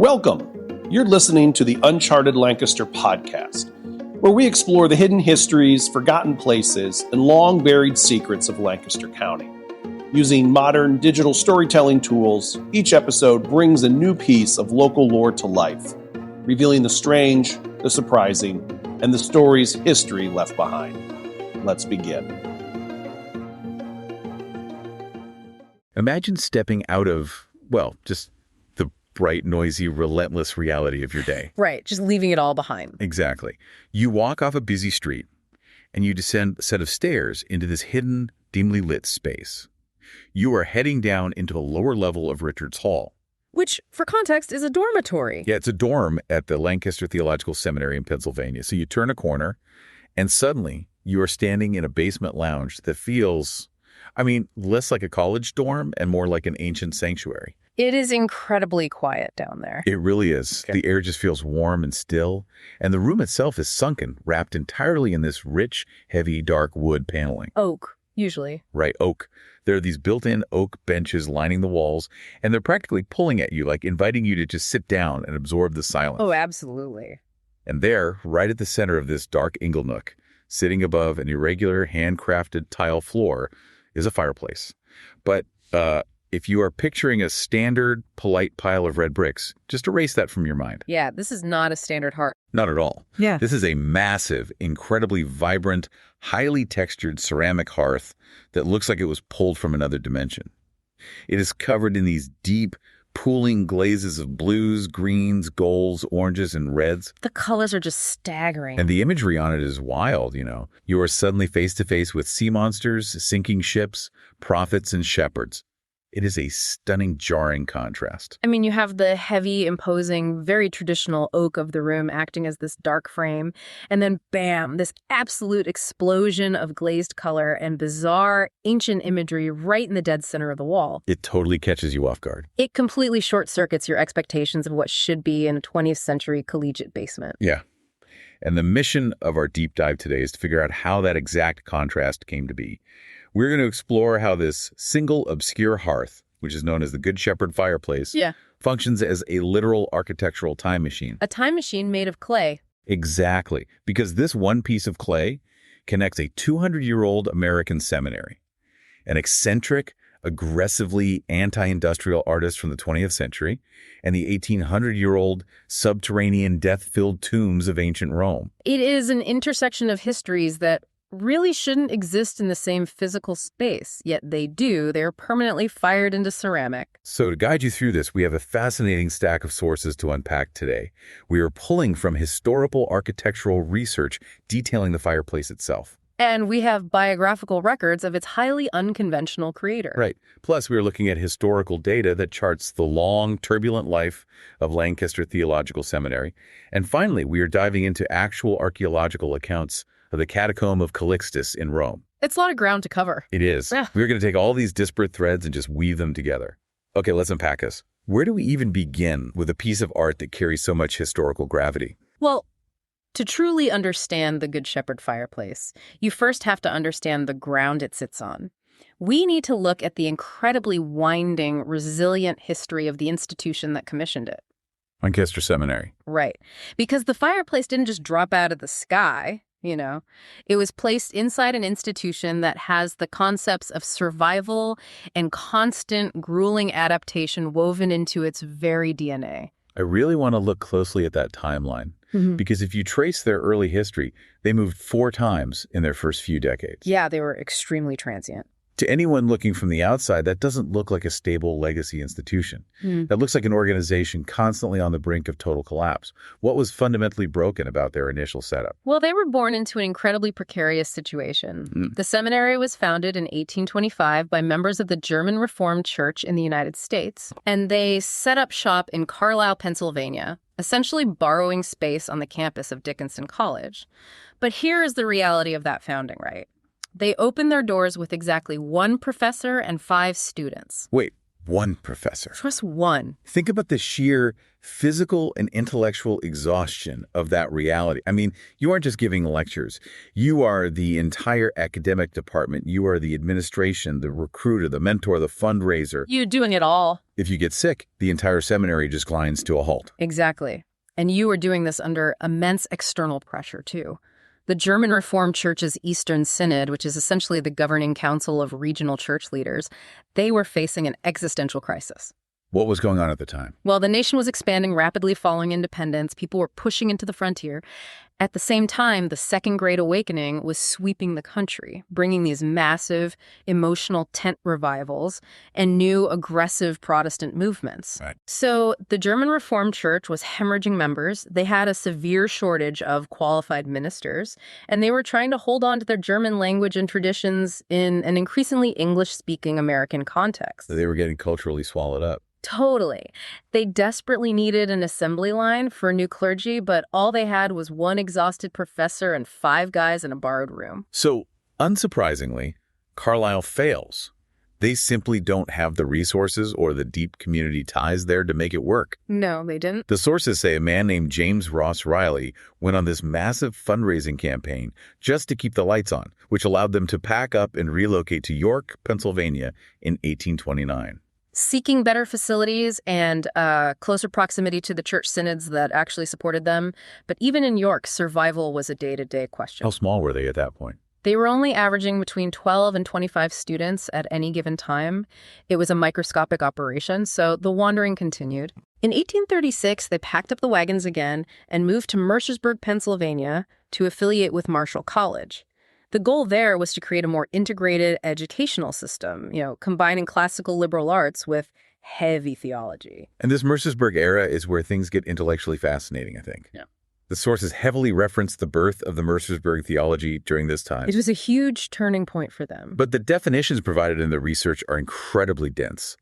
Welcome! You're listening to the Uncharted Lancaster podcast, where we explore the hidden histories, forgotten places, and long-buried secrets of Lancaster County. Using modern digital storytelling tools, each episode brings a new piece of local lore to life, revealing the strange, the surprising, and the stories history left behind. Let's begin. Imagine stepping out of, just the bright, noisy, relentless reality of your day. Right, just leaving it all behind. Exactly. You walk off a busy street, and you descend a set of stairs into this hidden, dimly lit space. You are heading down into the lower level of Richard's Hall. Which, for context, is a dormitory. Yeah, it's a dorm at the Lancaster Theological Seminary in Pennsylvania. So you turn a corner, and suddenly you are standing in a basement lounge that feels, less like a college dorm and more like an ancient sanctuary. It is incredibly quiet down there. It really is. Okay. The air just feels warm and still, and the room itself is sunken, wrapped entirely in this rich, heavy, dark wood paneling. Oak, usually. Right, oak. There are these built-in oak benches lining the walls, and they're practically pulling at you, like inviting you to just sit down and absorb the silence. Oh, absolutely. And there, right at the center of this dark ingle nook, sitting above an irregular, handcrafted tile floor, is a fireplace. But if you are picturing a standard, polite pile of red bricks, just erase that from your mind. Yeah, this is not a standard hearth. Not at all. Yeah. This is a massive, incredibly vibrant, highly textured ceramic hearth that looks like it was pulled from another dimension. It is covered in these deep, pooling glazes of blues, greens, golds, oranges, and reds. The colors are just staggering. And the imagery on it is wild, You are suddenly face to face with sea monsters, sinking ships, prophets, and shepherds. It is a stunning, jarring contrast. You have the heavy, imposing, very traditional oak of the room acting as this dark frame. And then, bam, this absolute explosion of glazed color and bizarre, ancient imagery right in the dead center of the wall. It totally catches you off guard. It completely short-circuits your expectations of what should be in a 20th century collegiate basement. Yeah. And the mission of our deep dive today is to figure out how that exact contrast came to be. We're going to explore how this single obscure hearth, which is known as the Good Shepherd Fireplace, functions as a literal architectural time machine. A time machine made of clay. Exactly, because this one piece of clay connects a 200-year-old American seminary, an eccentric, aggressively anti-industrial artist from the 20th century, and the 1,800-year-old subterranean death-filled tombs of ancient Rome. It is an intersection of histories that really shouldn't exist in the same physical space, yet they do. They're permanently fired into ceramic. So to guide you through this, we have a fascinating stack of sources to unpack today. We are pulling from historical architectural research detailing the fireplace itself. And we have biographical records of its highly unconventional creator. Right. Plus, we are looking at historical data that charts the long, turbulent life of Lancaster Theological Seminary. And finally, we are diving into actual archaeological accounts of the catacomb of Calixtus in Rome. It's a lot of ground to cover. It is. Yeah. We're going to take all these disparate threads and just weave them together. Okay, let's unpack this. Where do we even begin with a piece of art that carries so much historical gravity? Well, to truly understand the Good Shepherd Fireplace, you first have to understand the ground it sits on. We need to look at the incredibly winding, resilient history of the institution that commissioned it. Lancaster Seminary. Right. Because the fireplace didn't just drop out of the sky. It was placed inside an institution that has the concepts of survival and constant, grueling adaptation woven into its very DNA. I really want to look closely at that timeline, because if you trace their early history, they moved 4 times in their first few decades. Yeah, they were extremely transient. To anyone looking from the outside, that doesn't look like a stable legacy institution. That looks like an organization constantly on the brink of total collapse. What was fundamentally broken about their initial setup? Well, they were born into an incredibly precarious situation. The seminary was founded in 1825 by members of the German Reformed Church in the United States, and they set up shop in Carlisle, Pennsylvania, essentially borrowing space on the campus of Dickinson College. But here is the reality of that founding, right? They opened their doors with exactly 1 professor and 5 students. Wait, One professor. Just one. Think about the sheer physical and intellectual exhaustion of that reality. I mean, you aren't just giving lectures. You are the entire academic department. You are the administration, the recruiter, the mentor, the fundraiser. You're doing it all. If you get sick, the entire seminary just grinds to a halt. Exactly. And you were doing this under immense external pressure, too. The German Reformed Church's Eastern Synod, which is essentially the governing council of regional church leaders, they were facing an existential crisis. What was going on at the time? Well, the nation was expanding rapidly following independence. People were pushing into the frontier. At the same time, the Second Great Awakening was sweeping the country, bringing these massive emotional tent revivals and new aggressive Protestant movements. Right. So the German Reformed Church was hemorrhaging members. They had a severe shortage of qualified ministers, and they were trying to hold on to their German language and traditions in an increasingly English-speaking American context. They were getting culturally swallowed up. Totally. They desperately needed an assembly line for new clergy, but all they had was one exhausted professor and 5 guys in a borrowed room. So, unsurprisingly, Carlisle fails. They simply don't have the resources or the deep community ties there to make it work. No, they didn't. The sources say a man named James Ross Riley went on this massive fundraising campaign just to keep the lights on, which allowed them to pack up and relocate to York, Pennsylvania in 1829. Seeking better facilities and closer proximity to the church synods that actually supported them. But even in York, survival was a day-to-day question. How small were they at that point? They were only averaging between 12 and 25 students at any given time. It was a microscopic operation, so the wandering continued. In 1836, they packed up the wagons again and moved to Mercersburg, Pennsylvania, to affiliate with Marshall College. The goal there was to create a more integrated educational system, combining classical liberal arts with heavy theology. And this Mercersburg era is where things get intellectually fascinating, I think. Yeah. The sources heavily reference the birth of the Mercersburg theology during this time. It was a huge turning point for them. But the definitions provided in the research are incredibly dense.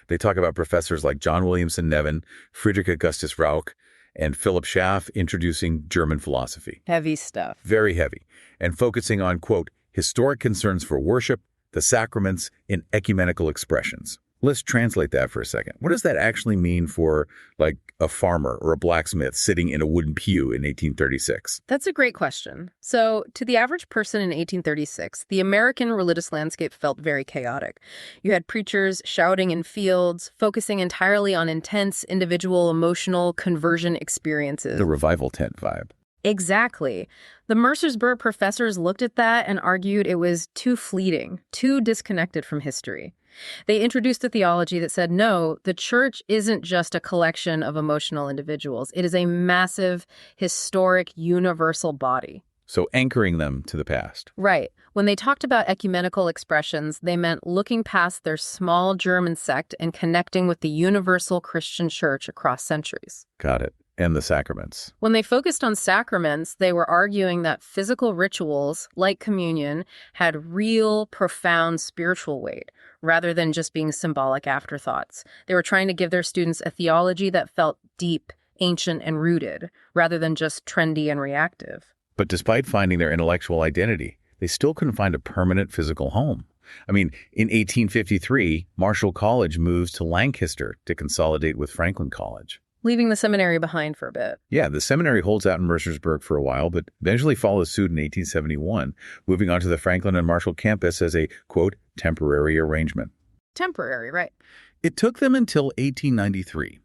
They talk about professors like John Williamson Nevin, Friedrich Augustus Rauch, and Philip Schaff introducing German philosophy. Heavy stuff. Very heavy. And focusing on, quote, historic concerns for worship, the sacraments, and ecumenical expressions. Let's translate that for a second. What does that actually mean for, like, a farmer or a blacksmith sitting in a wooden pew in 1836? That's a great question. So, to the average person in 1836, the American religious landscape felt very chaotic. You had preachers shouting in fields, focusing entirely on intense, individual, emotional conversion experiences. The revival tent vibe. Exactly. The Mercersburg professors looked at that and argued it was too fleeting, too disconnected from history. They introduced a theology that said, no, the church isn't just a collection of emotional individuals. It is a massive, historic, universal body. So anchoring them to the past. Right. When they talked about ecumenical expressions, they meant looking past their small German sect and connecting with the universal Christian church across centuries. Got it. And the sacraments. When they focused on sacraments, they were arguing that physical rituals, like communion, had real, profound spiritual weight, rather than just being symbolic afterthoughts. They were trying to give their students a theology that felt deep, ancient, and rooted, rather than just trendy and reactive. But despite finding their intellectual identity, they still couldn't find a permanent physical home. I mean, in 1853, Marshall College moves to Lancaster to consolidate with Franklin College. Leaving the seminary behind for a bit. Yeah, the seminary holds out in Mercersburg for a while, but eventually follows suit in 1871, moving on to the Franklin and Marshall campus as a, quote, temporary arrangement. Temporary, right. It took them until 1893,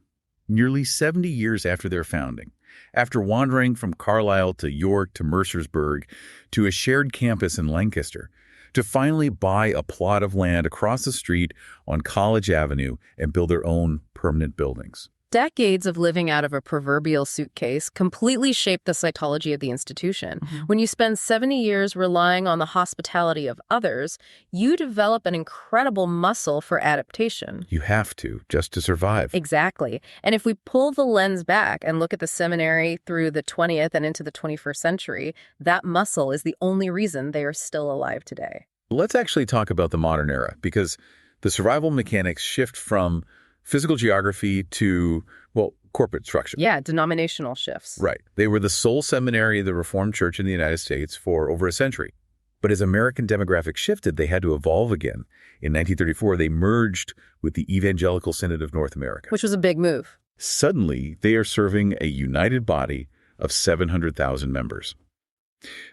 nearly 70 years after their founding, after wandering from Carlisle to York to Mercersburg to a shared campus in Lancaster, to finally buy a plot of land across the street on College Avenue and build their own permanent buildings. Decades of living out of a proverbial suitcase completely shaped the cytology of the institution. When you spend 70 years relying on the hospitality of others, you develop an incredible muscle for adaptation. You have to, just to survive. Exactly. And if we pull the lens back and look at the seminary through the 20th and into the 21st century, that muscle is the only reason they are still alive today. Let's actually talk about the modern era, because the survival mechanics shift from physical geography to, well, corporate structure. Yeah, denominational shifts. Right. They were the sole seminary of the Reformed Church in the United States for over a century. But as American demographics shifted, they had to evolve again. In 1934, they merged with the Evangelical Synod of North America. Which was a big move. Suddenly, they are serving a united body of 700,000 members.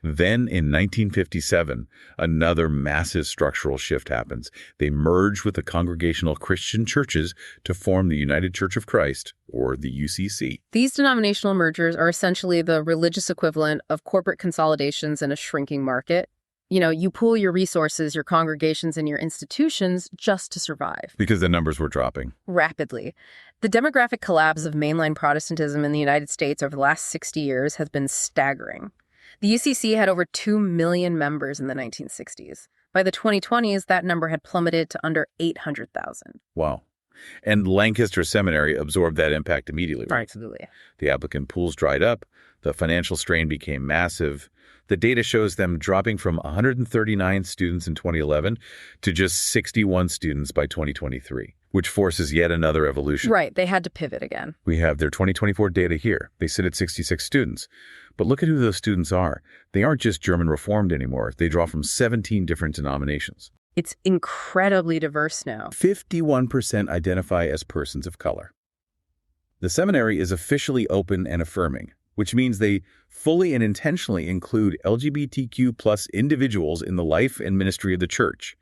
Then in 1957, another massive structural shift happens. They merge with the Congregational Christian Churches to form the United Church of Christ, or the UCC. These denominational mergers are essentially the religious equivalent of corporate consolidations in a shrinking market. You pool your resources, your congregations, and your institutions just to survive. Because the numbers were dropping. Rapidly. The demographic collapse of mainline Protestantism in the United States over the last 60 years has been staggering. The UCC had over 2 million members in the 1960s. By the 2020s, that number had plummeted to under 800,000. Wow. And Lancaster Seminary absorbed that impact immediately, right? Absolutely. The applicant pools dried up. The financial strain became massive. The data shows them dropping from 139 students in 2011 to just 61 students by 2023, which forces yet another evolution. Right. They had to pivot again. We have their 2024 data here. They sit at 66 students. But look at who those students are. They aren't just German Reformed anymore. They draw from 17 different denominations. It's incredibly diverse now. 51% identify as persons of color. The seminary is officially open and affirming, which means they fully and intentionally include LGBTQ plus individuals in the life and ministry of the church.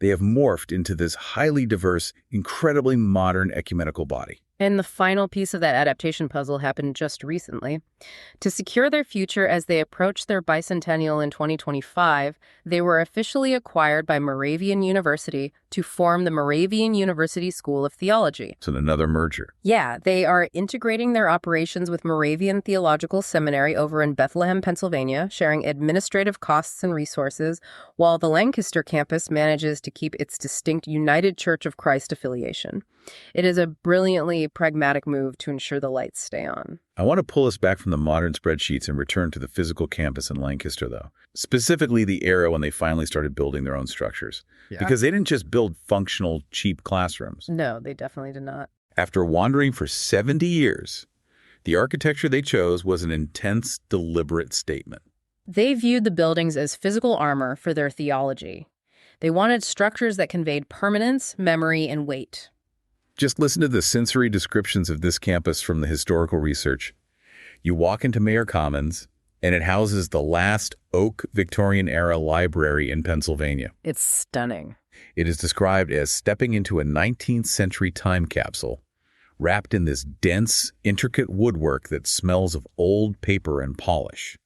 They have morphed into this highly diverse, incredibly modern ecumenical body. And the final piece of that adaptation puzzle happened just recently. To secure their future as they approach their bicentennial in 2025, they were officially acquired by Moravian University to form the Moravian University School of Theology. It's another merger. Yeah, they are integrating their operations with Moravian Theological Seminary over in Bethlehem, Pennsylvania, sharing administrative costs and resources, while the Lancaster campus manages to keep its distinct United Church of Christ affiliation. It is a brilliantly pragmatic move to ensure the lights stay on. I want to pull us back from the modern spreadsheets and return to the physical campus in Lancaster, though. Specifically the era when they finally started building their own structures. Yeah. Because they didn't just build functional, cheap classrooms. No, they definitely did not. After wandering for 70 years, the architecture they chose was an intense, deliberate statement. They viewed the buildings as physical armor for their theology. They wanted structures that conveyed permanence, memory, and weight. Just listen to the sensory descriptions of this campus from the historical research. You walk into Mayor Commons, and it houses the last oak Victorian-era library in Pennsylvania. It's stunning. It is described as stepping into a 19th century time capsule, wrapped in this dense, intricate woodwork that smells of old paper and polish.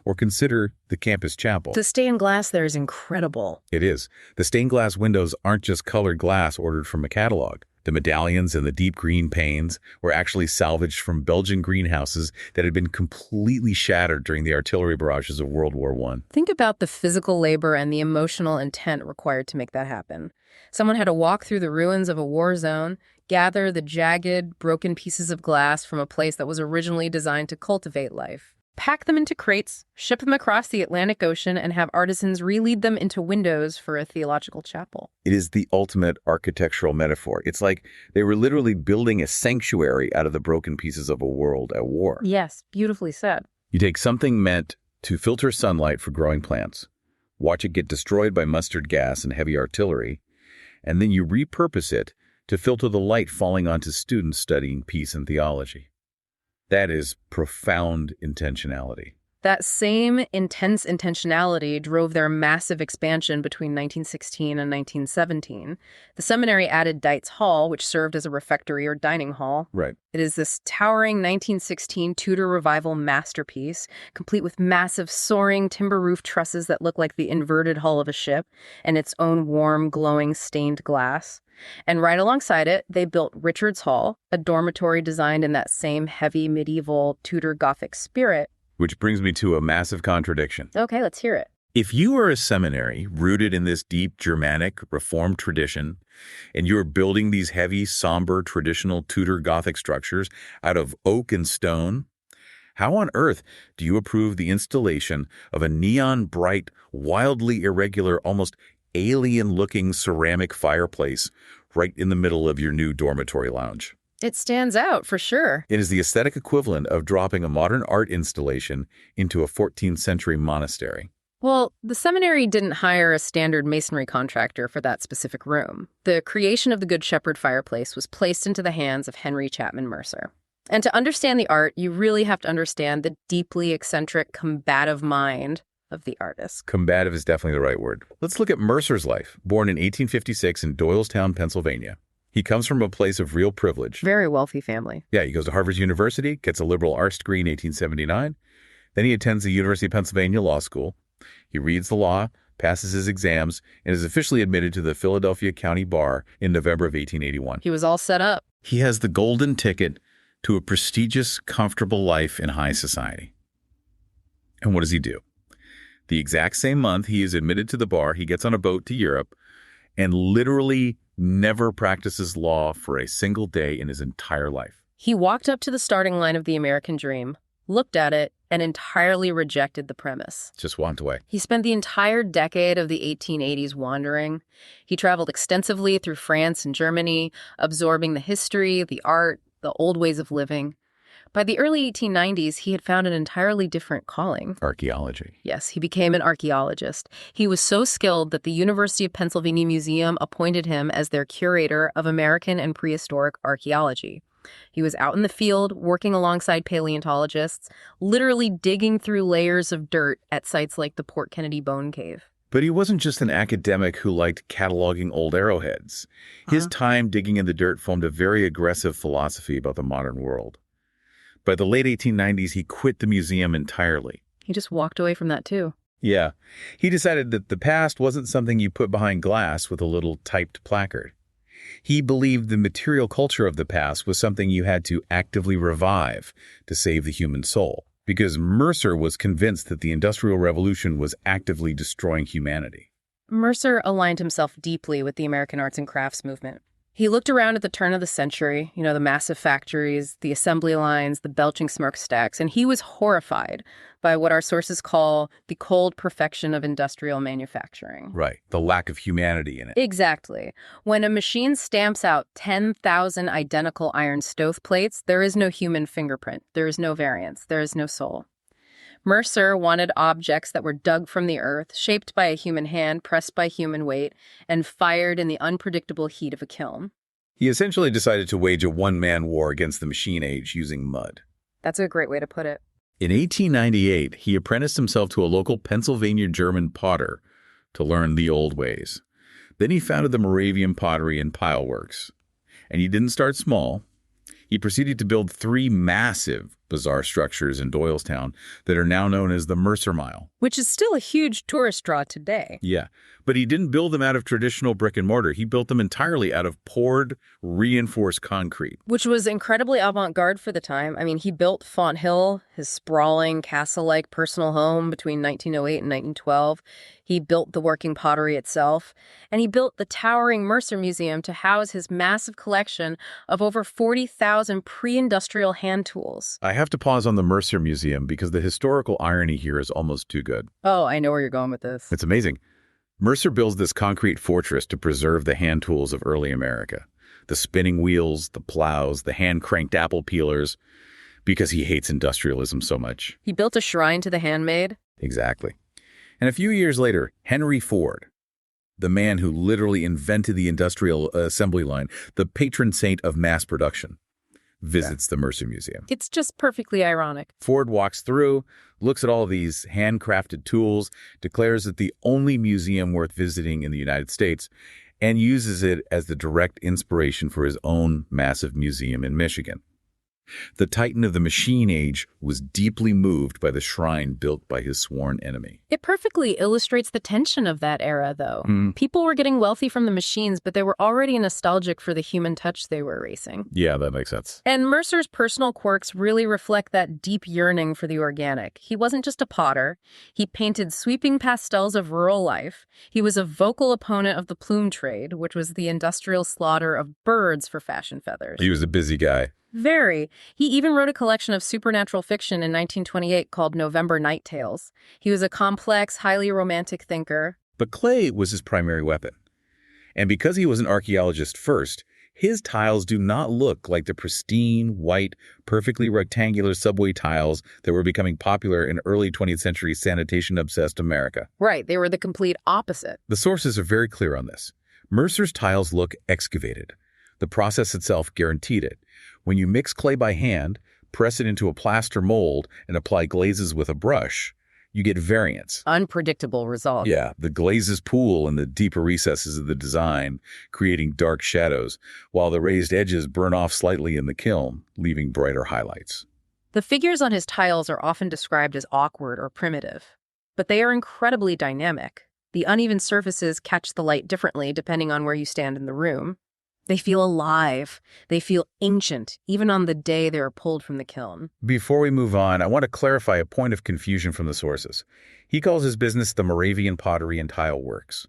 Or consider the campus chapel. The stained glass there is incredible. It is. The stained glass windows aren't just colored glass ordered from a catalog. The medallions and the deep green panes were actually salvaged from Belgian greenhouses that had been completely shattered during the artillery barrages of World War I. Think about the physical labor and the emotional intent required to make that happen. Someone had to walk through the ruins of a war zone, gather the jagged, broken pieces of glass from a place that was originally designed to cultivate life, pack them into crates, ship them across the Atlantic Ocean, and have artisans re-lead them into windows for a theological chapel. It is the ultimate architectural metaphor. It's like they were literally building a sanctuary out of the broken pieces of a world at war. Yes, beautifully said. You take something meant to filter sunlight for growing plants, watch it get destroyed by mustard gas and heavy artillery, and then you repurpose it to filter the light falling onto students studying peace and theology. That is profound intentionality. That same intense intentionality drove their massive expansion between 1916 and 1917. The seminary added Dietz Hall, which served as a refectory or dining hall. Right. It is this towering 1916 Tudor Revival masterpiece, complete with massive soaring timber roof trusses that look like the inverted hull of a ship and its own warm, glowing stained glass. And right alongside it, they built Richard's Hall, a dormitory designed in that same heavy medieval Tudor Gothic spirit. Which brings me to a massive contradiction. Okay, let's hear it. If you are a seminary rooted in this deep Germanic Reformed tradition, and you're building these heavy, somber, traditional Tudor Gothic structures out of oak and stone, how on earth do you approve the installation of a neon-bright, wildly irregular, almost alien-looking ceramic fireplace right in the middle of your new dormitory lounge? It stands out, for sure. It is the aesthetic equivalent of dropping a modern art installation into a 14th century monastery. Well, the seminary didn't hire a standard masonry contractor for that specific room. The creation of the Good Shepherd Fireplace was placed into the hands of Henry Chapman Mercer. And to understand the art, you really have to understand the deeply eccentric, combative mind of the artist. Combative is definitely the right word. Let's look at Mercer's life. Born in 1856 in Doylestown, Pennsylvania. He comes from a place of real privilege. Very wealthy family. Yeah, he goes to Harvard University, gets a liberal arts degree in 1879. Then he attends the University of Pennsylvania Law School. He reads the law, passes his exams, and is officially admitted to the Philadelphia County Bar in November of 1881. He was all set up. He has the golden ticket to a prestigious, comfortable life in high society. And what does he do? The exact same month he is admitted to the bar, he gets on a boat to Europe and literally never practices law for a single day in his entire life. He walked up to the starting line of the American dream, looked at it, and entirely rejected the premise. Just walked away. He spent the entire decade of the 1880s wandering. He traveled extensively through France and Germany, absorbing the history, the art, the old ways of living. By the early 1890s, he had found an entirely different calling. Archaeology. Yes, he became an archaeologist. He was so skilled that the University of Pennsylvania Museum appointed him as their curator of American and prehistoric archaeology. He was out in the field, working alongside paleontologists, literally digging through layers of dirt at sites like the Port Kennedy Bone Cave. But he wasn't just an academic who liked cataloging old arrowheads. His time digging in the dirt formed a very aggressive philosophy about the modern world. By the late 1890s, he quit the museum entirely. He just walked away from that too. Yeah. He decided that the past wasn't something you put behind glass with a little typed placard. He believed the material culture of the past was something you had to actively revive to save the human soul, because Mercer was convinced that the Industrial Revolution was actively destroying humanity. Mercer aligned himself deeply with the American arts and crafts movement. He looked around at the turn of the century, the massive factories, the assembly lines, the belching smokestacks, and he was horrified by what our sources call the cold perfection of industrial manufacturing. Right, the lack of humanity in it. Exactly. When a machine stamps out 10,000 identical iron stoveplates, there is no human fingerprint, there is no variance, there is no soul. Mercer wanted objects that were dug from the earth, shaped by a human hand, pressed by human weight, and fired in the unpredictable heat of a kiln. He essentially decided to wage a one-man war against the machine age using mud. That's a great way to put it. In 1898, he apprenticed himself to a local Pennsylvania German potter to learn the old ways. Then he founded the Moravian Pottery and Pile Works. And he didn't start small. He proceeded to build 3 massive bazaar structures in Doylestown that are now known as the Mercer Mile. Which is still a huge tourist draw today. Yeah, but he didn't build them out of traditional brick and mortar. He built them entirely out of poured, reinforced concrete. Which was incredibly avant-garde for the time. I mean, he built Font Hill, his sprawling, castle-like personal home between 1908 and 1912. He built the working pottery itself. And he built the towering Mercer Museum to house his massive collection of over 40,000 pre-industrial hand tools. I have to pause on the Mercer Museum because the historical irony here is almost too good. Oh, I know where you're going with this. It's amazing. Mercer builds this concrete fortress to preserve the hand tools of early America. The spinning wheels, the plows, the hand-cranked apple peelers, because he hates industrialism so much. He built a shrine to the handmade. Exactly. And a few years later, Henry Ford, the man who literally invented the industrial assembly line, the patron saint of mass production, visits the Mercer Museum. It's just perfectly ironic. Ford walks through, looks at all of these handcrafted tools, declares it the only museum worth visiting in the United States, and uses it as the direct inspiration for his own massive museum in Michigan. The titan of the machine age was deeply moved by the shrine built by his sworn enemy. It perfectly illustrates the tension of that era, though. People were getting wealthy from the machines, but they were already nostalgic for the human touch they were erasing. Yeah, that makes sense. And Mercer's personal quirks really reflect that deep yearning for the organic. He wasn't just a potter. He painted sweeping pastels of rural life. He was a vocal opponent of the plume trade, which was the industrial slaughter of birds for fashion feathers. He was a busy guy. Very. He even wrote a collection of supernatural fiction in 1928 called November Night Tales. He was a complex, highly romantic thinker. But clay was his primary weapon. And because he was an archaeologist first, His tiles do not look like the pristine, white, perfectly rectangular subway tiles that were becoming popular in early 20th century sanitation-obsessed America. Right, they were the complete opposite. The sources are very clear on this. Mercer's tiles look excavated. The process itself guaranteed it. When you mix clay by hand, press it into a plaster mold, and apply glazes with a brush, you get variance. Unpredictable results. Yeah, the glazes pool in the deeper recesses of the design, creating dark shadows, while the raised edges burn off slightly in the kiln, leaving brighter highlights. The figures on his tiles are often described as awkward or primitive, but they are incredibly dynamic. The uneven surfaces catch the light differently depending on where you stand in the room. They feel alive. They feel ancient, even on the day they are pulled from the kiln. Before we move on, I want to clarify a point of confusion from the sources. He calls his business the Moravian Pottery and Tile Works.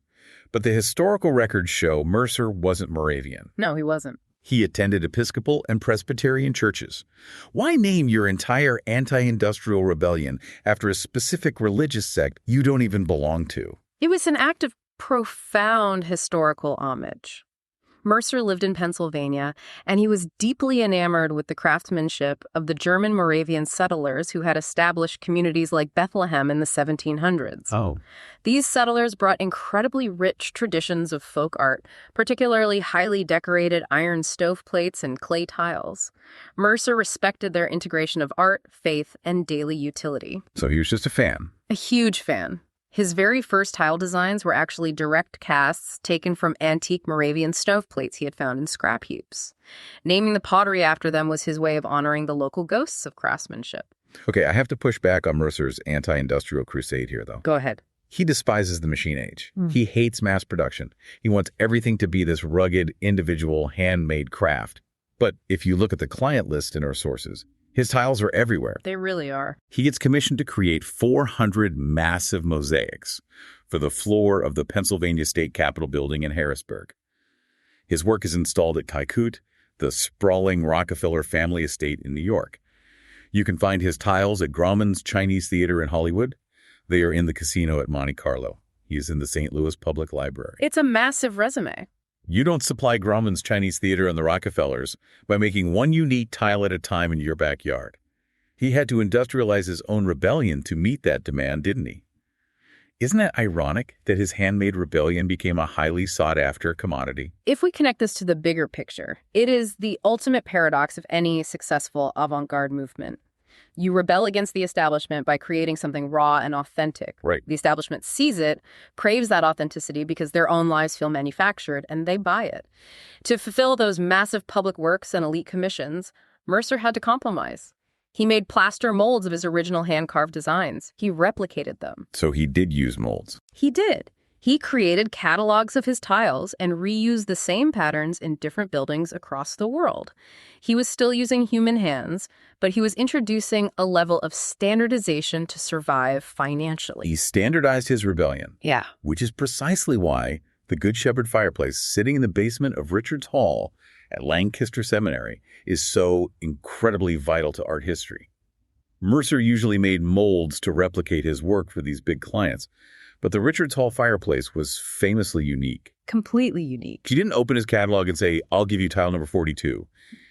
But the historical records show Mercer wasn't Moravian. No, he wasn't. He attended Episcopal and Presbyterian churches. Why name your entire anti-industrial rebellion after a specific religious sect you don't even belong to? It was an act of profound historical homage. Mercer lived in Pennsylvania, and he was deeply enamored with the craftsmanship of the German Moravian settlers who had established communities like Bethlehem in the 1700s. Oh. These settlers brought incredibly rich traditions of folk art, particularly highly decorated iron stoveplates and clay tiles. Mercer respected their integration of art, faith, and daily utility. So he was just a fan. A huge fan. His very first tile designs were actually direct casts taken from antique Moravian stoveplates he had found in scrap heaps. Naming the pottery after them was his way of honoring the local ghosts of craftsmanship. Okay, I have to push back on Mercer's anti-industrial crusade here, though. Go ahead. He despises the machine age. He hates mass production. He wants everything to be this rugged, individual, handmade craft. But if you look at the client list in our sources, his tiles are everywhere. They really are. He gets commissioned to create 400 massive mosaics for the floor of the Pennsylvania State Capitol building in Harrisburg. His work is installed at Kykut, the sprawling Rockefeller family estate in New York. You can find his tiles at Grauman's Chinese Theater in Hollywood. They are in the casino at Monte Carlo. He is in the St. Louis Public Library. It's a massive resume. You don't supply Grauman's Chinese Theater and the Rockefellers by making one unique tile at a time in your backyard. He had to industrialize his own rebellion to meet that demand, didn't he? Isn't it ironic that his handmade rebellion became a highly sought-after commodity? If we connect this to the bigger picture, it is the ultimate paradox of any successful avant-garde movement. You rebel against the establishment by creating something raw and authentic. Right. The establishment sees it, craves that authenticity because their own lives feel manufactured, and they buy it. To fulfill those massive public works and elite commissions, Mercer had to compromise. He made plaster molds of his original hand-carved designs. He replicated them. So he did use molds. He did. He created catalogs of his tiles and reused the same patterns in different buildings across the world. He was still using human hands, but he was introducing a level of standardization to survive financially. He standardized his rebellion. Yeah. Which is precisely why the Good Shepherd Fireplace, sitting in the basement of Richards Hall at Lancaster Seminary, is so incredibly vital to art history. Mercer usually made molds to replicate his work for these big clients, but the Richards Hall fireplace was famously unique. Completely unique. He didn't open his catalog and say, "I'll give you tile number 42.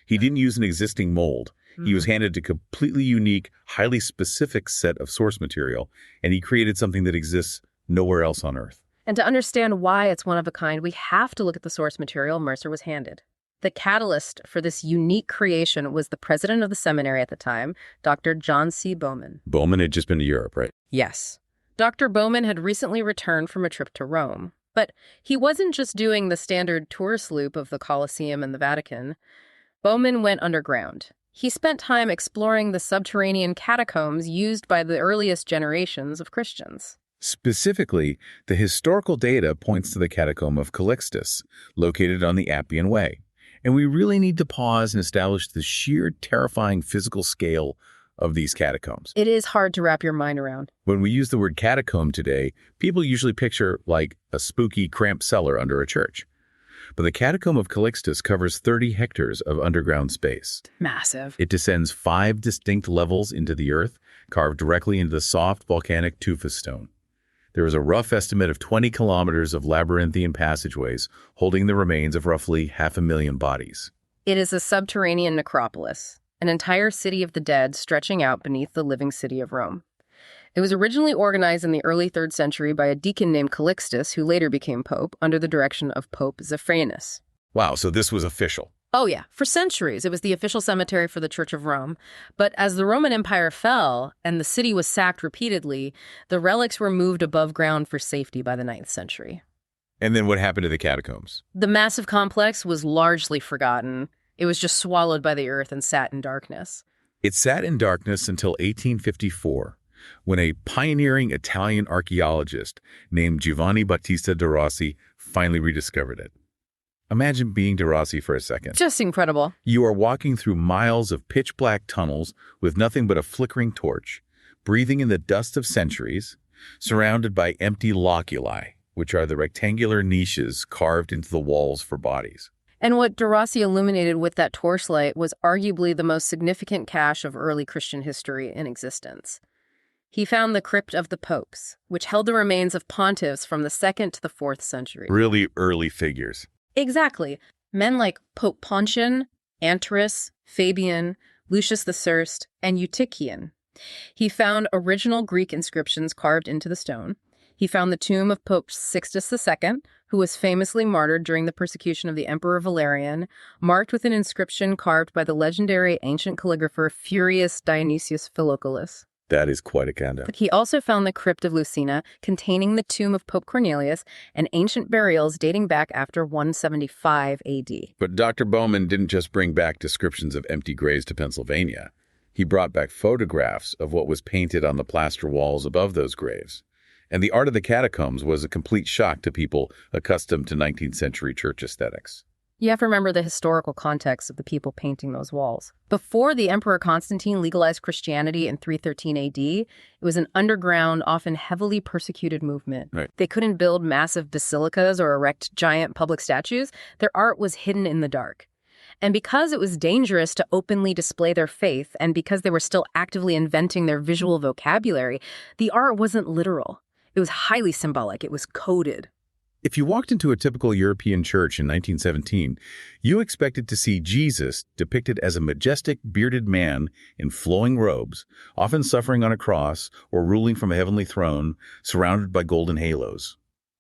He didn't use an existing mold. He was handed a completely unique, highly specific set of source material, and he created something that exists nowhere else on Earth. And to understand why it's one of a kind, we have to look at the source material Mercer was handed. The catalyst for this unique creation was the president of the seminary at the time, Dr. John C. Bowman. Bowman had just been to Europe, right? Yes. Dr. Bowman had recently returned from a trip to Rome. But he wasn't just doing the standard tourist loop of the Colosseum and the Vatican. Bowman went underground. He spent time exploring the subterranean catacombs used by the earliest generations of Christians. Specifically, the historical data points to the catacomb of Calixtus, located on the Appian Way. And we really need to pause and establish the sheer terrifying physical scale of these catacombs. It is hard to wrap your mind around. When we use the word catacomb today, people usually picture like a spooky, cramped cellar under a church. But the catacomb of Calixtus covers 30 hectares of underground space. Massive. It descends 5 distinct levels into the earth, carved directly into the soft volcanic tufa stone. There was a rough estimate of 20 kilometers of labyrinthine passageways holding the remains of roughly 500,000 bodies. It is a subterranean necropolis, an entire city of the dead stretching out beneath the living city of Rome. It was originally organized in the early 3rd century by a deacon named Calixtus, who later became pope, under the direction of Pope Zephyrinus. Wow, so this was official. Oh yeah, for centuries it was the official cemetery for the Church of Rome. But as the Roman Empire fell and the city was sacked repeatedly, the relics were moved above ground for safety by the 9th century. And then what happened to the catacombs? The massive complex was largely forgotten. It was just swallowed by the earth and sat in darkness. It sat in darkness until 1854, when a pioneering Italian archaeologist named Giovanni Battista de Rossi finally rediscovered it. Imagine being de Rossi for a second. Just incredible. You are walking through miles of pitch-black tunnels with nothing but a flickering torch, breathing in the dust of centuries, surrounded by empty loculi, which are the rectangular niches carved into the walls for bodies. And what de Rossi illuminated with that torchlight was arguably the most significant cache of early Christian history in existence. He found the crypt of the popes, which held the remains of pontiffs from the 2nd to the 4th century. Really early figures. Exactly. Men like Pope Pontian, Anterus, Fabian, Lucius I, and Eutychian. He found original Greek inscriptions carved into the stone. He found the tomb of Pope Sixtus II, who was famously martyred during the persecution of the Emperor Valerian, marked with an inscription carved by the legendary ancient calligrapher Furius Dionysius Philocalus. That is quite a countdown. He also found the crypt of Lucina, containing the tomb of Pope Cornelius and ancient burials dating back after 175 AD. But Dr. Bowman didn't just bring back descriptions of empty graves to Pennsylvania. He brought back photographs of what was painted on the plaster walls above those graves. And the art of the catacombs was a complete shock to people accustomed to 19th century church aesthetics. You have to remember the historical context of the people painting those walls. Before the Emperor Constantine legalized Christianity in 313 AD, it was an underground, often heavily persecuted movement. Right. They couldn't build massive basilicas or erect giant public statues. Their art was hidden in the dark. And because it was dangerous to openly display their faith, and because they were still actively inventing their visual vocabulary, the art wasn't literal. It was highly symbolic. It was coded. If you walked into a typical European church in 1917, you expected to see Jesus depicted as a majestic, bearded man in flowing robes, often suffering on a cross or ruling from a heavenly throne, surrounded by golden halos.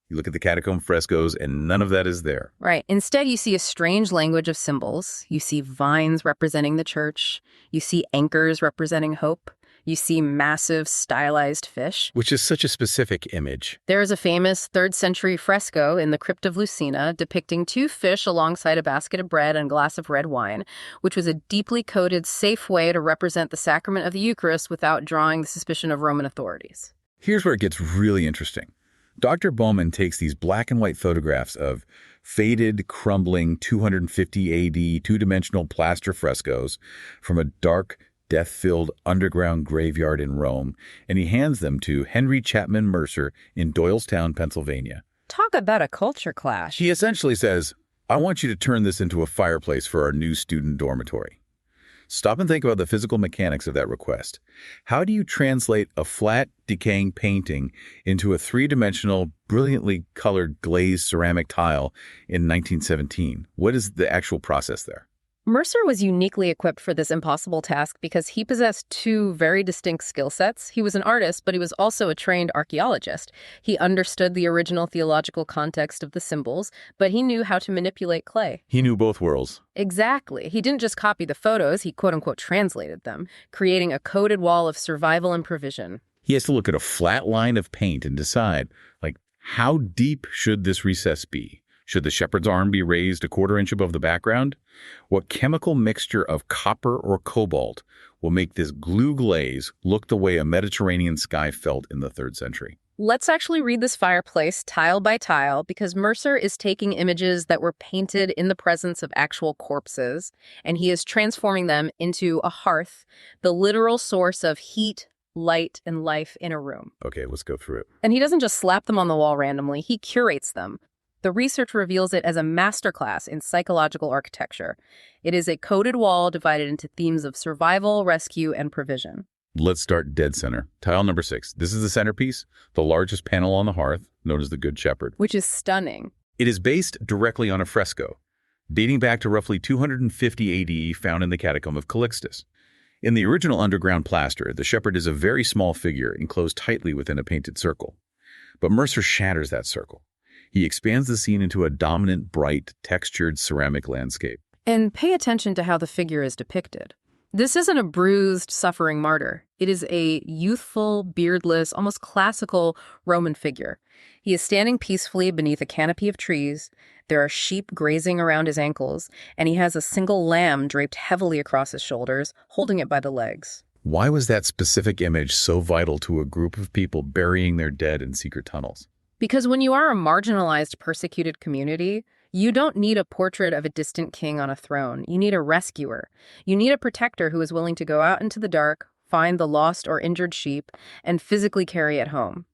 You look at the catacomb frescoes, and none of that is there. Right. Instead, you see a strange language of symbols. You see vines representing the church. You see anchors representing hope. You see massive stylized fish. Which is such a specific image. There is a famous 3rd century fresco in the crypt of Lucina depicting 2 fish alongside a basket of bread and a glass of red wine, which was a deeply coded, safe way to represent the sacrament of the Eucharist without drawing the suspicion of Roman authorities. Here's where it gets really interesting. Dr. Bowman takes these black and white photographs of faded, crumbling 250 AD two-dimensional plaster frescoes from a dark, death-filled underground graveyard in Rome, and he hands them to Henry Chapman Mercer in Doylestown, Pennsylvania. Talk about a culture clash. He essentially says, I want you to turn this into a fireplace for our new student dormitory. Stop and think about the physical mechanics of that request. How do you translate a flat, decaying painting into a 3-dimensional, brilliantly colored glazed ceramic tile in 1917? What is the actual process there? Mercer was uniquely equipped for this impossible task because he possessed 2 very distinct skill sets. He was an artist, but he was also a trained archaeologist. He understood the original theological context of the symbols, but he knew how to manipulate clay. He knew both worlds. Exactly. He didn't just copy the photos, he quote-unquote translated them, creating a coded wall of survival and provision. He has to look at a flat line of paint and decide, how deep should this recess be? Should the shepherd's arm be raised a 1/4 inch above the background? What chemical mixture of copper or cobalt will make this glue glaze look the way a Mediterranean sky felt in the 3rd century? Let's actually read this fireplace tile by tile, because Mercer is taking images that were painted in the presence of actual corpses, and he is transforming them into a hearth, the literal source of heat, light, and life in a room. Okay, let's go through it. And he doesn't just slap them on the wall randomly, he curates them. The research reveals it as a masterclass in psychological architecture. It is a coded wall divided into themes of survival, rescue, and provision. Let's start dead center. Tile number 6. This is the centerpiece, the largest panel on the hearth, known as the Good Shepherd. Which is stunning. It is based directly on a fresco, dating back to roughly 250 AD, found in the catacomb of Calixtus. In the original underground plaster, the shepherd is a very small figure enclosed tightly within a painted circle. But Mercer shatters that circle. He expands the scene into a dominant, bright, textured ceramic landscape. And pay attention to how the figure is depicted. This isn't a bruised, suffering martyr. It is a youthful, beardless, almost classical Roman figure. He is standing peacefully beneath a canopy of trees. There are sheep grazing around his ankles, and he has a single lamb draped heavily across his shoulders, holding it by the legs. Why was that specific image so vital to a group of people burying their dead in secret tunnels? Because when you are a marginalized, persecuted community, you don't need a portrait of a distant king on a throne. You need a rescuer. You need a protector who is willing to go out into the dark, find the lost or injured sheep, and physically carry it home.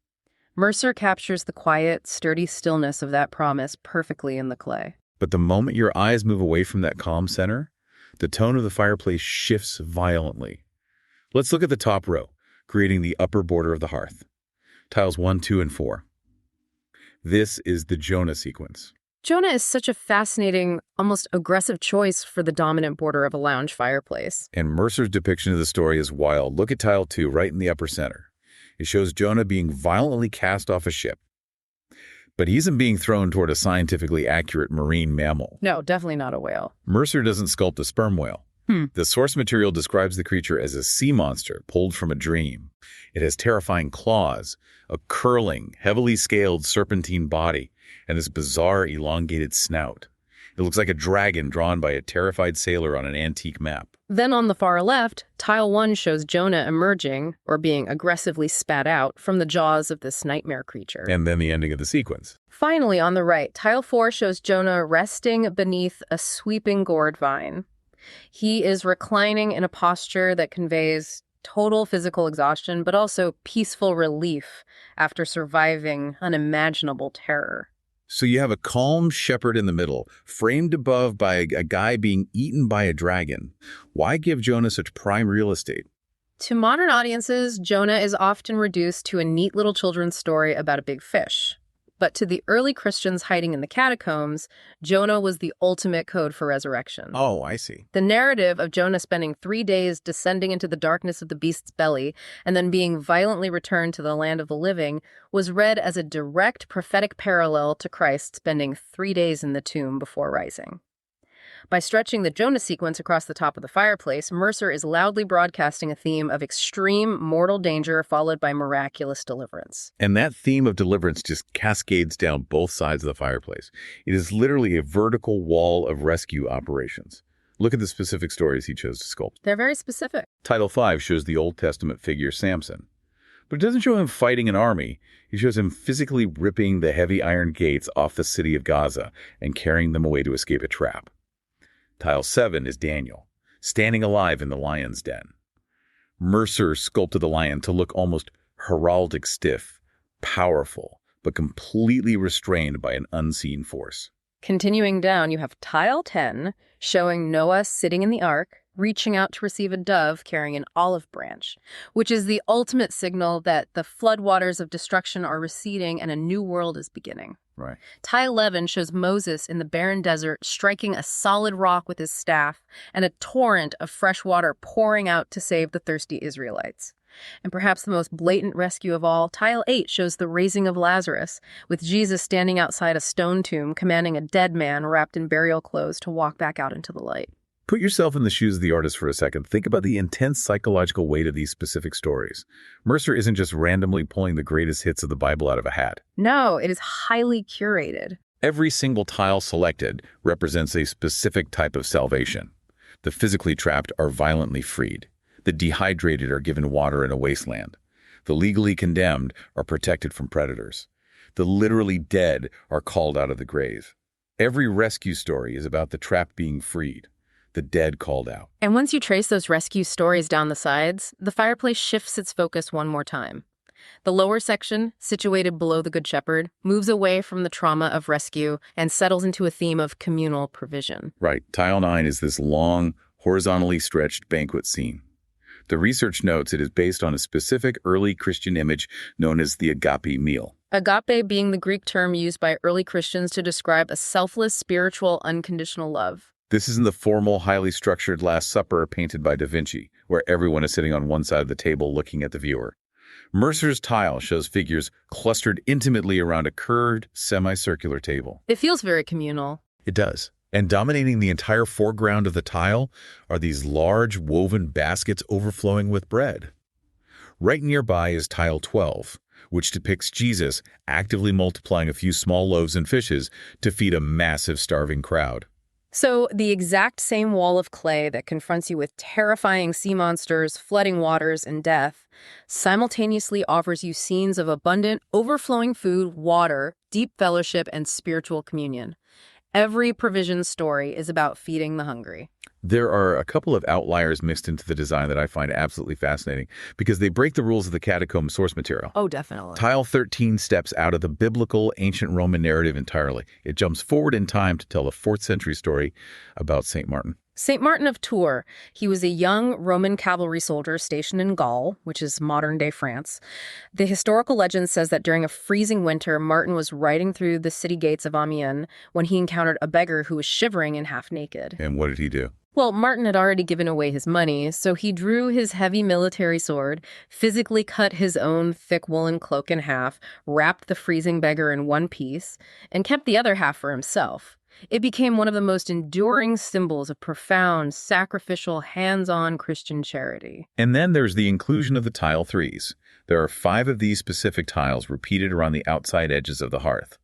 Mercer captures the quiet, sturdy stillness of that promise perfectly in the clay. But the moment your eyes move away from that calm center, the tone of the fireplace shifts violently. Let's look at the top row, creating the upper border of the hearth. Tiles 1, 2, and 4. This is the Jonah sequence. Jonah is such a fascinating, almost aggressive choice for the dominant border of a lounge fireplace. And Mercer's depiction of the story is wild. Look at tile 2, right in the upper center. It shows Jonah being violently cast off a ship. But he isn't being thrown toward a scientifically accurate marine mammal. No, definitely not a whale. Mercer doesn't sculpt a sperm whale. The source material describes the creature as a sea monster pulled from a dream. It has terrifying claws, a curling, heavily scaled serpentine body, and this bizarre elongated snout. It looks like a dragon drawn by a terrified sailor on an antique map. Then on the far left, tile 1 shows Jonah emerging, or being aggressively spat out, from the jaws of this nightmare creature. And then the ending of the sequence. Finally, on the right, tile 4 shows Jonah resting beneath a sweeping gourd vine. He is reclining in a posture that conveys total physical exhaustion, but also peaceful relief after surviving unimaginable terror. So you have a calm shepherd in the middle, framed above by a guy being eaten by a dragon. Why give Jonah such prime real estate? To modern audiences, Jonah is often reduced to a neat little children's story about a big fish. But to the early Christians hiding in the catacombs, Jonah was the ultimate code for resurrection. Oh, I see. The narrative of Jonah spending 3 days descending into the darkness of the beast's belly and then being violently returned to the land of the living was read as a direct prophetic parallel to Christ spending 3 days in the tomb before rising. By stretching the Jonah sequence across the top of the fireplace, Mercer is loudly broadcasting a theme of extreme mortal danger followed by miraculous deliverance. And that theme of deliverance just cascades down both sides of the fireplace. It is literally a vertical wall of rescue operations. Look at the specific stories he chose to sculpt. They're very specific. Title 5 shows the Old Testament figure Samson. But it doesn't show him fighting an army. It shows him physically ripping the heavy iron gates off the city of Gaza and carrying them away to escape a trap. Tile 7 is Daniel, standing alive in the lion's den. Mercer sculpted the lion to look almost heraldic stiff, powerful, but completely restrained by an unseen force. Continuing down, you have tile 10, showing Noah sitting in the ark, reaching out to receive a dove carrying an olive branch, which is the ultimate signal that the floodwaters of destruction are receding and a new world is beginning. Right. Tile 11 shows Moses in the barren desert striking a solid rock with his staff and a torrent of fresh water pouring out to save the thirsty Israelites. And perhaps the most blatant rescue of all, tile 8 shows the raising of Lazarus, with Jesus standing outside a stone tomb commanding a dead man wrapped in burial clothes to walk back out into the light. Put yourself in the shoes of the artist for a second. Think about the intense psychological weight of these specific stories. Mercer isn't just randomly pulling the greatest hits of the Bible out of a hat. No, it is highly curated. Every single tile selected represents a specific type of salvation. The physically trapped are violently freed. The dehydrated are given water in a wasteland. The legally condemned are protected from predators. The literally dead are called out of the grave. Every rescue story is about the trapped being freed, the dead called out. And once you trace those rescue stories down the sides, the fireplace shifts its focus one more time. The lower section, situated below the Good Shepherd, moves away from the trauma of rescue and settles into a theme of communal provision. Right. Tile 9 is this long, horizontally stretched banquet scene. The research notes it is based on a specific early Christian image known as the agape meal. Agape being the Greek term used by early Christians to describe a selfless, spiritual, unconditional love. This isn't the formal, highly structured Last Supper painted by Da Vinci, where everyone is sitting on one side of the table looking at the viewer. Mercer's tile shows figures clustered intimately around a curved, semicircular table. It feels very communal. It does. And dominating the entire foreground of the tile are these large woven baskets overflowing with bread. Right nearby is tile 12, which depicts Jesus actively multiplying a few small loaves and fishes to feed a massive starving crowd. So the exact same wall of clay that confronts you with terrifying sea monsters, flooding waters, and death simultaneously offers you scenes of abundant, overflowing food, water, deep fellowship, and spiritual communion. Every provision story is about feeding the hungry. There are a couple of outliers mixed into the design that I find absolutely fascinating because they break the rules of the catacomb source material. Oh, definitely. Tile 13 steps out of the biblical ancient Roman narrative entirely. It jumps forward in time to tell a 4th century story about St. Martin. St. Martin of Tours. He was a young Roman cavalry soldier stationed in Gaul, which is modern-day France. The historical legend says that during a freezing winter, Martin was riding through the city gates of Amiens when he encountered a beggar who was shivering and half naked. And what did he do? Well, Martin had already given away his money, so he drew his heavy military sword, physically cut his own thick woolen cloak in half, wrapped the freezing beggar in one piece, and kept the other half for himself. It became one of the most enduring symbols of profound, sacrificial, hands-on Christian charity. And then there's the inclusion of the tile 3s. There are 5 of these specific tiles repeated around the outside edges of the hearth.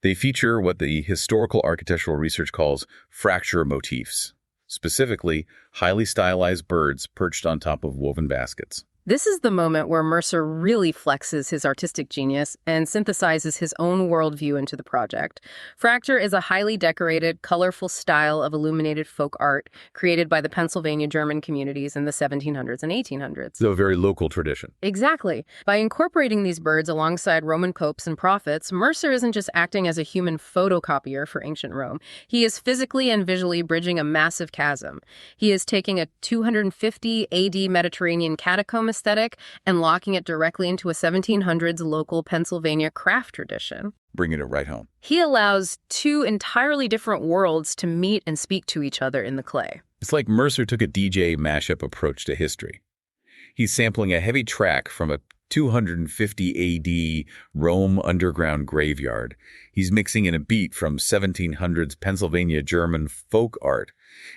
They feature what the historical architectural research calls fracture motifs, specifically highly stylized birds perched on top of woven baskets. This is the moment where Mercer really flexes his artistic genius and synthesizes his own worldview into the project. Fracture is a highly decorated, colorful style of illuminated folk art created by the Pennsylvania German communities in the 1700s and 1800s. So a very local tradition. Exactly. By incorporating these birds alongside Roman popes and prophets, Mercer isn't just acting as a human photocopier for ancient Rome. He is physically and visually bridging a massive chasm. He is taking a 250 AD Mediterranean catacomb aesthetic and locking it directly into a 1700s local Pennsylvania craft tradition. Bringing it right home. He allows 2 entirely different worlds to meet and speak to each other in the clay. It's like Mercer took a DJ mashup approach to history. He's sampling a heavy track from a 250 AD Rome underground graveyard. He's mixing in a beat from 1700s Pennsylvania German folk art.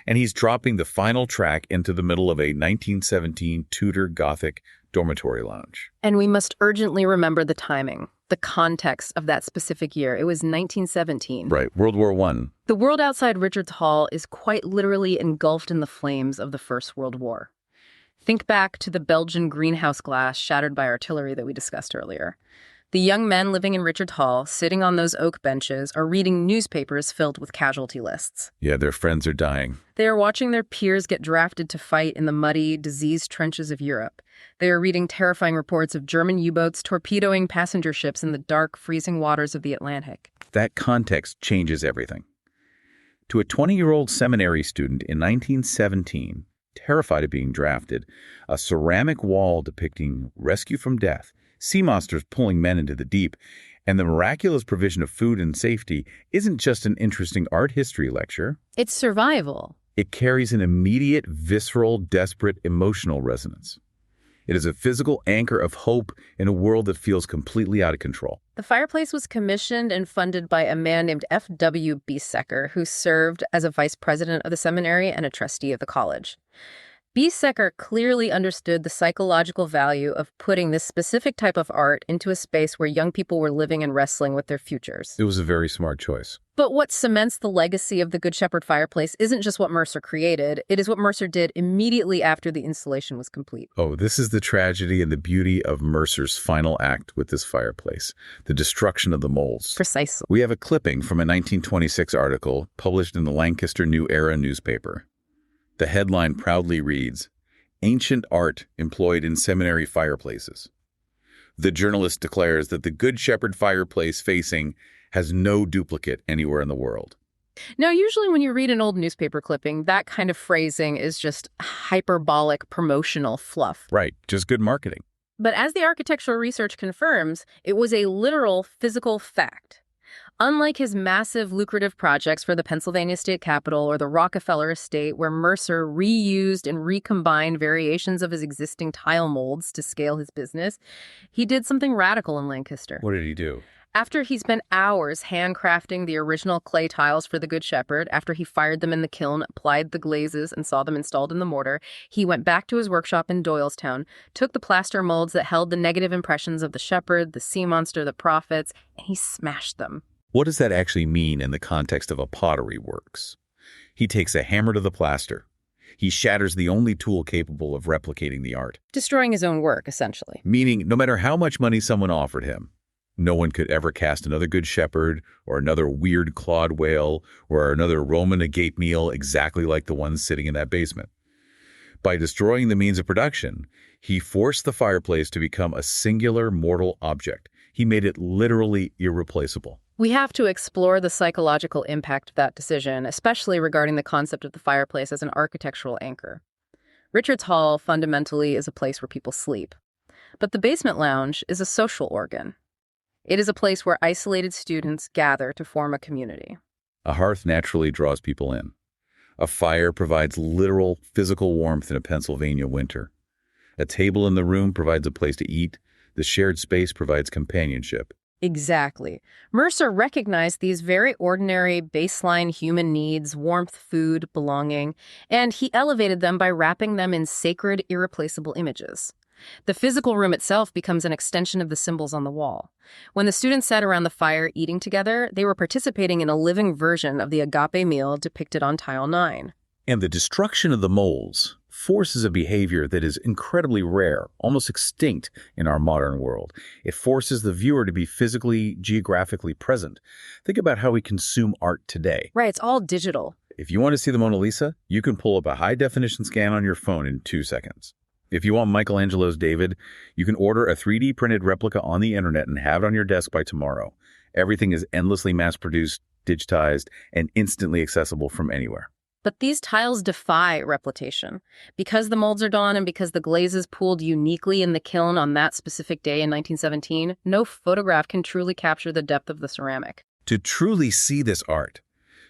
And he's dropping the final track into the middle of a 1917 Tudor Gothic dormitory lounge. And we must urgently remember the timing, the context of that specific year. It was 1917. Right, World War I. The world outside Richard's Hall is quite literally engulfed in the flames of the First World War. Think back to the Belgian greenhouse glass shattered by artillery that we discussed earlier. The young men living in Richard's Hall, sitting on those oak benches, are reading newspapers filled with casualty lists. Yeah, their friends are dying. They are watching their peers get drafted to fight in the muddy, diseased trenches of Europe. They are reading terrifying reports of German U-boats torpedoing passenger ships in the dark, freezing waters of the Atlantic. That context changes everything. To a 20-year-old seminary student in 1917, terrified of being drafted, a ceramic wall depicting rescue from death, sea monsters pulling men into the deep, and the miraculous provision of food and safety isn't just an interesting art history lecture. It's survival. It carries an immediate, visceral, desperate, emotional resonance. It is a physical anchor of hope in a world that feels completely out of control. The fireplace was commissioned and funded by a man named F.W. Biesecker, who served as a vice president of the seminary and a trustee of the college. Biesecker clearly understood the psychological value of putting this specific type of art into a space where young people were living and wrestling with their futures. It was a very smart choice. But what cements the legacy of the Good Shepherd Fireplace isn't just what Mercer created, it is what Mercer did immediately after the installation was complete. Oh, this is the tragedy and the beauty of Mercer's final act with this fireplace, the destruction of the molds. Precisely. We have a clipping from a 1926 article published in the Lancaster New Era newspaper. The headline proudly reads, "Ancient Art Employed in Seminary Fireplaces." The journalist declares that the Good Shepherd Fireplace facing has no duplicate anywhere in the world. Now, usually when you read an old newspaper clipping, that kind of phrasing is just hyperbolic promotional fluff. Right, just good marketing. But as the architectural research confirms, it was a literal physical fact. Unlike his massive lucrative projects for the Pennsylvania State Capitol or the Rockefeller Estate, where Mercer reused and recombined variations of his existing tile molds to scale his business, he did something radical in Lancaster. What did he do? After he spent hours handcrafting the original clay tiles for the Good Shepherd, after he fired them in the kiln, applied the glazes, and saw them installed in the mortar, he went back to his workshop in Doylestown, took the plaster molds that held the negative impressions of the shepherd, the sea monster, the prophets, and he smashed them. What does that actually mean in the context of a pottery works? He takes a hammer to the plaster. He shatters the only tool capable of replicating the art. Destroying his own work, essentially. Meaning, no matter how much money someone offered him, no one could ever cast another Good Shepherd or another weird clawed whale or another Roman agate meal exactly like the ones sitting in that basement. By destroying the means of production, he forced the fireplace to become a singular mortal object. He made it literally irreplaceable. We have to explore the psychological impact of that decision, especially regarding the concept of the fireplace as an architectural anchor. Richard's Hall fundamentally is a place where people sleep. But the basement lounge is a social organ. It is a place where isolated students gather to form a community. A hearth naturally draws people in. A fire provides literal physical warmth in a Pennsylvania winter. A table in the room provides a place to eat. The shared space provides companionship. Exactly. Mercer recognized these very ordinary baseline human needs, warmth, food, belonging, and he elevated them by wrapping them in sacred, irreplaceable images. The physical room itself becomes an extension of the symbols on the wall. When the students sat around the fire eating together, they were participating in a living version of the agape meal depicted on tile 9. And the destruction of the molds forces a behavior that is incredibly rare, almost extinct in our modern world. It forces the viewer to be physically, geographically present. Think about how we consume art today. Right, it's all digital. If you want to see the Mona Lisa, you can pull up a high-definition scan on your phone in 2 seconds. If you want Michelangelo's David, you can order a 3D printed replica on the internet and have it on your desk by tomorrow. Everything is endlessly mass-produced, digitized, and instantly accessible from anywhere. But these tiles defy replication. Because the molds are gone and because the glazes pooled uniquely in the kiln on that specific day in 1917, no photograph can truly capture the depth of the ceramic. To truly see this art,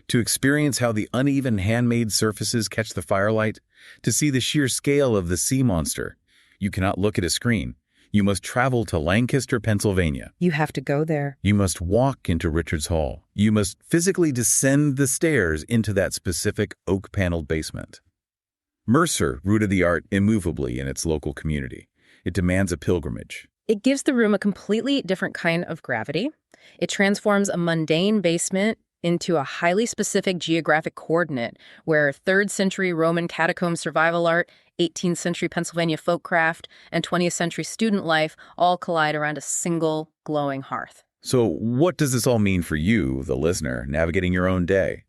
to experience how the uneven handmade surfaces catch the firelight, to see the sheer scale of the sea monster, you cannot look at a screen. You must travel to Lancaster, Pennsylvania. You have to go there. You must walk into Richard's Hall. You must physically descend the stairs into that specific oak-paneled basement. Mercer rooted the art immovably in its local community. It demands a pilgrimage. It gives the room a completely different kind of gravity. It transforms a mundane basement into a highly specific geographic coordinate where 3rd century Roman catacomb survival art, 18th century Pennsylvania folk craft, and 20th century student life all collide around a single glowing hearth. So what does this all mean for you, the listener, navigating your own day?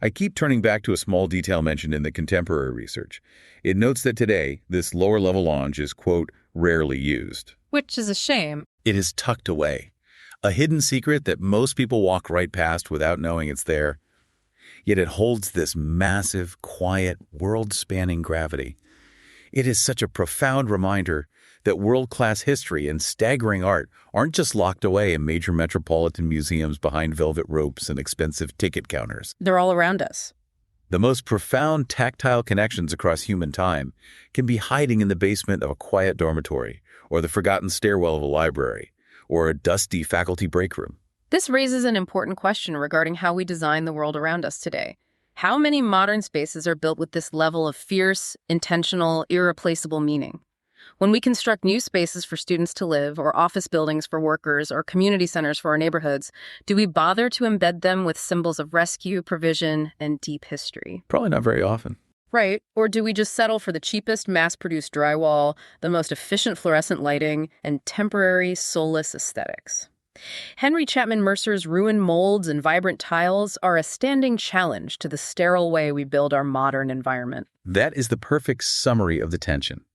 I keep turning back to a small detail mentioned in the contemporary research. It notes that today, this lower-level lounge is, quote, rarely used. Which is a shame. It is tucked away. A hidden secret that most people walk right past without knowing it's there. Yet it holds this massive, quiet, world-spanning gravity. It is such a profound reminder that world-class history and staggering art aren't just locked away in major metropolitan museums behind velvet ropes and expensive ticket counters. They're all around us. The most profound tactile connections across human time can be hiding in the basement of a quiet dormitory, or the forgotten stairwell of a library, or a dusty faculty break room. This raises an important question regarding how we design the world around us today. How many modern spaces are built with this level of fierce, intentional, irreplaceable meaning? When we construct new spaces for students to live, or office buildings for workers, or community centers for our neighborhoods, do we bother to embed them with symbols of rescue, provision, and deep history? Probably not very often. Right. Or do we just settle for the cheapest mass-produced drywall, the most efficient fluorescent lighting, and temporary, soulless aesthetics? Henry Chapman Mercer's ruined molds and vibrant tiles are a standing challenge to the sterile way we build our modern environment. That is the perfect summary of the tension.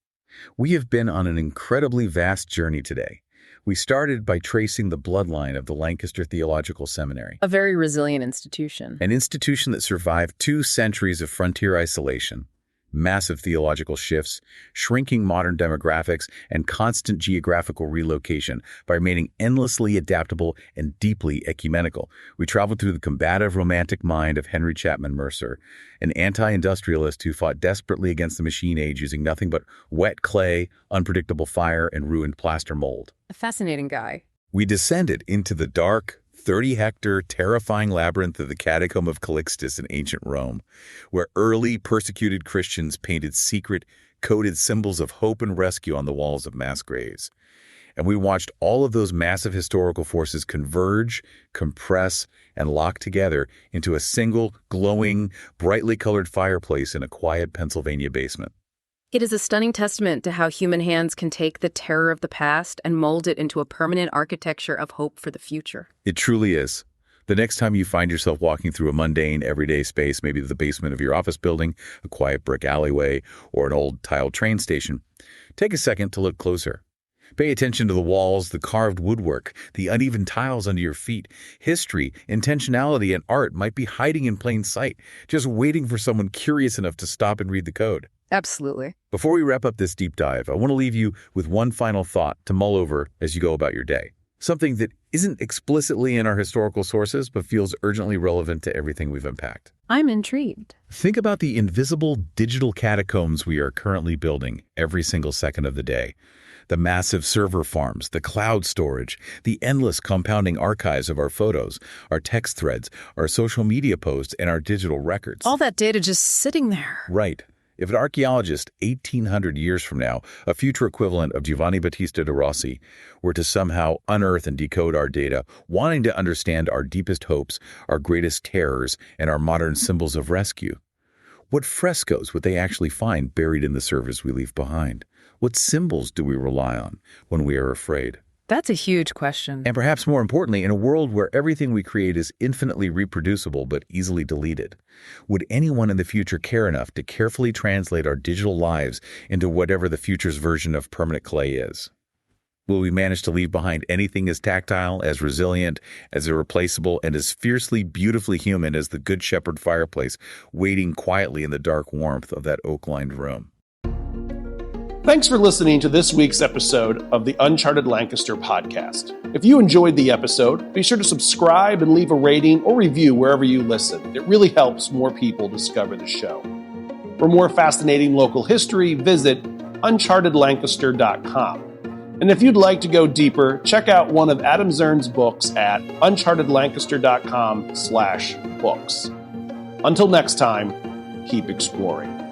We have been on an incredibly vast journey today. We started by tracing the bloodline of the Lancaster Theological Seminary, A very resilient institution. an institution that survived 2 centuries of frontier isolation, massive theological shifts, shrinking modern demographics, and constant geographical relocation by remaining endlessly adaptable and deeply ecumenical. We traveled through the combative romantic mind of Henry Chapman Mercer, an anti-industrialist who fought desperately against the machine age using nothing but wet clay, unpredictable fire, and ruined plaster mold. A fascinating guy. We descended into the dark, 30-hectare, terrifying labyrinth of the catacomb of Calixtus in ancient Rome, where early persecuted Christians painted secret, coded symbols of hope and rescue on the walls of mass graves. And we watched all of those massive historical forces converge, compress, and lock together into a single, glowing, brightly colored fireplace in a quiet Pennsylvania basement. It is a stunning testament to how human hands can take the terror of the past and mold it into a permanent architecture of hope for the future. It truly is. The next time you find yourself walking through a mundane, everyday space, maybe the basement of your office building, a quiet brick alleyway, or an old tiled train station, take a second to look closer. Pay attention to the walls, the carved woodwork, the uneven tiles under your feet. History, intentionality, and art might be hiding in plain sight, just waiting for someone curious enough to stop and read the code. Absolutely. Before we wrap up this deep dive, I want to leave you with one final thought to mull over as you go about your day. Something that isn't explicitly in our historical sources, but feels urgently relevant to everything we've unpacked. I'm intrigued. Think about the invisible digital catacombs we are currently building every single second of the day. The massive server farms, the cloud storage, the endless compounding archives of our photos, our text threads, our social media posts, and our digital records. All that data just sitting there. Right. If an archaeologist 1,800 years from now, a future equivalent of Giovanni Battista de Rossi, were to somehow unearth and decode our data, wanting to understand our deepest hopes, our greatest terrors, and our modern symbols of rescue, what frescoes would they actually find buried in the servers we leave behind? What symbols do we rely on when we are afraid? That's a huge question. And perhaps more importantly, in a world where everything we create is infinitely reproducible but easily deleted, would anyone in the future care enough to carefully translate our digital lives into whatever the future's version of permanent clay is? Will we manage to leave behind anything as tactile, as resilient, as irreplaceable, and as fiercely, beautifully human as the Good Shepherd Fireplace, waiting quietly in the dark warmth of that oak-lined room? Thanks for listening to this week's episode of the Uncharted Lancaster podcast. If you enjoyed the episode, be sure to subscribe and leave a rating or review wherever you listen. It really helps more people discover the show. For more fascinating local history, visit unchartedlancaster.com. And if you'd like to go deeper, check out one of Adam Zern's books at unchartedlancaster.com/books. Until next time, keep exploring.